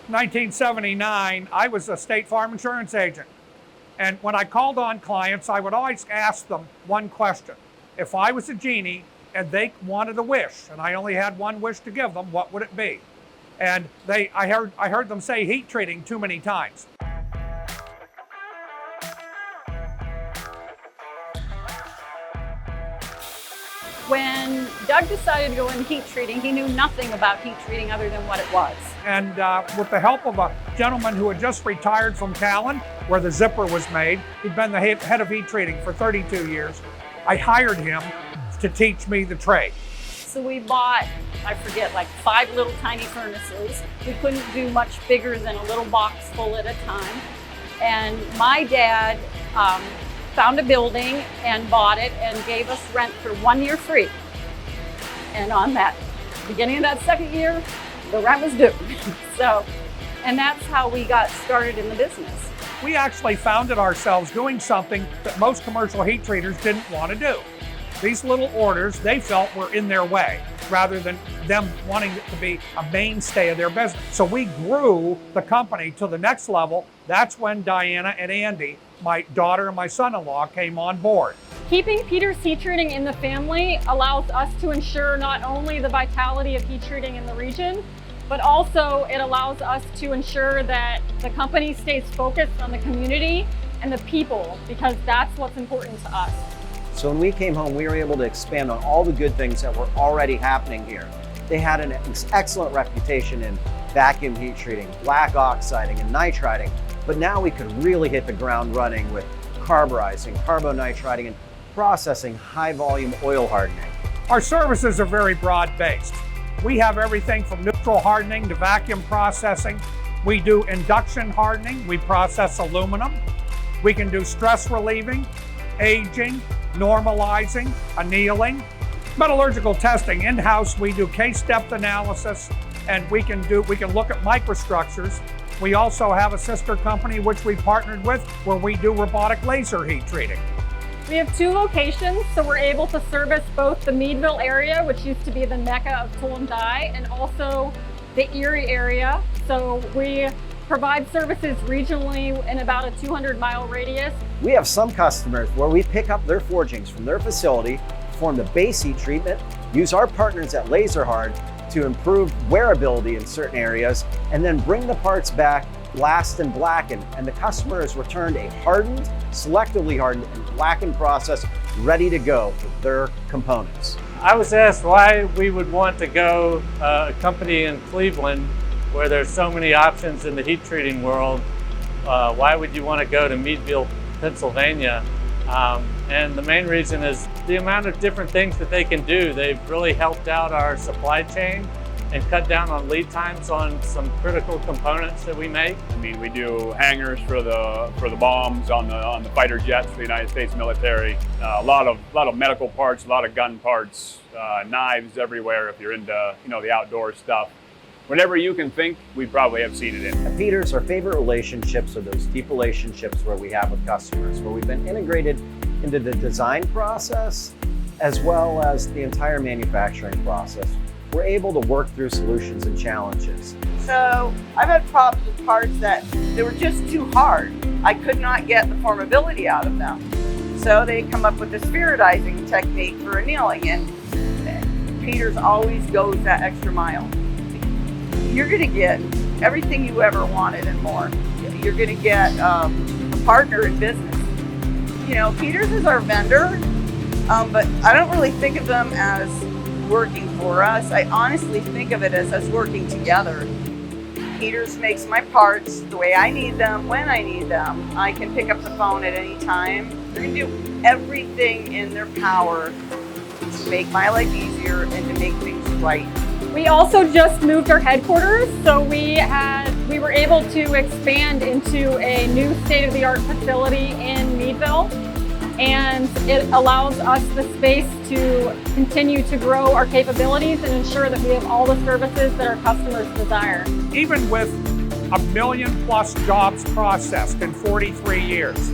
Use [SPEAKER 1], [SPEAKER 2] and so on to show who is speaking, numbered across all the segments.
[SPEAKER 1] 1979, I was a State Farm insurance agent. And when I called on clients, I would always ask them one question. If I was a genie and they wanted a wish, and I only had one wish to give them, what would it be? And I heard them say heat treating too many times.
[SPEAKER 2] When Doug decided to go into heat treating, he knew nothing about heat treating other than what it was.
[SPEAKER 1] And with the help of a gentleman who had just retired from Callan, where the zipper was made, he'd been the head of heat treating for 32 years, I hired him to teach me the trade.
[SPEAKER 2] So we bought, I forget, like 5 little tiny furnaces. We couldn't do much bigger than a little box full at a time. And my dad found a building and bought it and gave us rent for 1 year free. And on that beginning of that second year, the rent was due. And that's how we got started in the business.
[SPEAKER 1] We actually founded ourselves doing something that most commercial heat treaters didn't want to do. These little orders, they felt were in their way, rather than them wanting it to be a mainstay of their business. So we grew the company to the next level. That's when Diana and Andy, my daughter and my son-in-law, came on board.
[SPEAKER 2] Keeping Peters Heat Treating in the family allows us to ensure not only the vitality of heat treating in the region, but also it allows us to ensure that the company stays focused on the community and the people, because that's what's important to us.
[SPEAKER 3] So when we came home, we were able to expand on all the good things that were already happening here. They had an excellent reputation in vacuum heat treating, black oxiding, and nitriding, but now we could really hit the ground running with carburizing, carbonitriding, and processing high volume oil hardening.
[SPEAKER 1] Our services are very broad-based. We have everything from neutral hardening to vacuum processing. We do induction hardening. We process aluminum. We can do stress relieving, aging, normalizing, annealing. Metallurgical testing. In-house, we do case depth analysis, and we can look at microstructures. We also have a sister company which we partnered with where we do robotic laser heat treating.
[SPEAKER 2] We have 2 locations, so we're able to service both the Meadville area, which used to be the mecca of tool and die, and also the Erie area. So we provide services regionally in about a 200-mile radius.
[SPEAKER 3] We have some customers where we pick up their forgings from their facility, perform the base heat treatment, use our partners at LaserHard to improve wearability in certain areas, and then bring the parts back, blast and blacken, and the customer is returned a hardened, selectively hardened, and blackened process ready to go for their components.
[SPEAKER 4] I was asked why we would want to go a company in Cleveland where there's so many options in the heat treating world. Why would you want to go to Meadville, Pennsylvania? And the main reason is the amount of different things that they can do. They've really helped out our supply chain and cut down on lead times on some critical components that we make.
[SPEAKER 5] I mean, we do hangers for the bombs on the fighter jets for the United States military. A lot of medical parts, a lot of gun parts, knives everywhere. If you're into the outdoor stuff, whenever you can think, we probably have seen it in.
[SPEAKER 3] At Peters, our favorite relationships are those deep relationships where we have with customers, where we've been integrated into the design process as well as the entire manufacturing process. We're able to work through solutions and challenges.
[SPEAKER 6] So I've had problems with parts that they were just too hard. I could not get the formability out of them. So they come up with this spheroidizing technique for annealing, and Peters always goes that extra mile. You're gonna get everything you ever wanted and more. You're gonna get a partner in business. Peters is our vendor, but I don't really think of them as working for us. I honestly think of it as us working together. Peters makes my parts the way I need them, when I need them. I can pick up the phone at any time. They're gonna do everything in their power to make my life easier and to make things right.
[SPEAKER 2] We also just moved our headquarters, so we were able to expand into a new state-of-the-art facility in Meadville, and it allows us the space to continue to grow our capabilities and ensure that we have all the services that our customers desire.
[SPEAKER 1] Even with 1 million plus jobs processed in 43 years,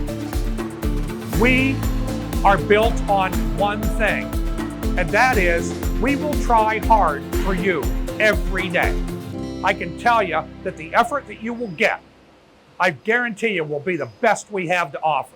[SPEAKER 1] we are built on one thing, and that is we will try hard for you every day. I can tell you that the effort that you will get, I guarantee you, will be the best we have to offer.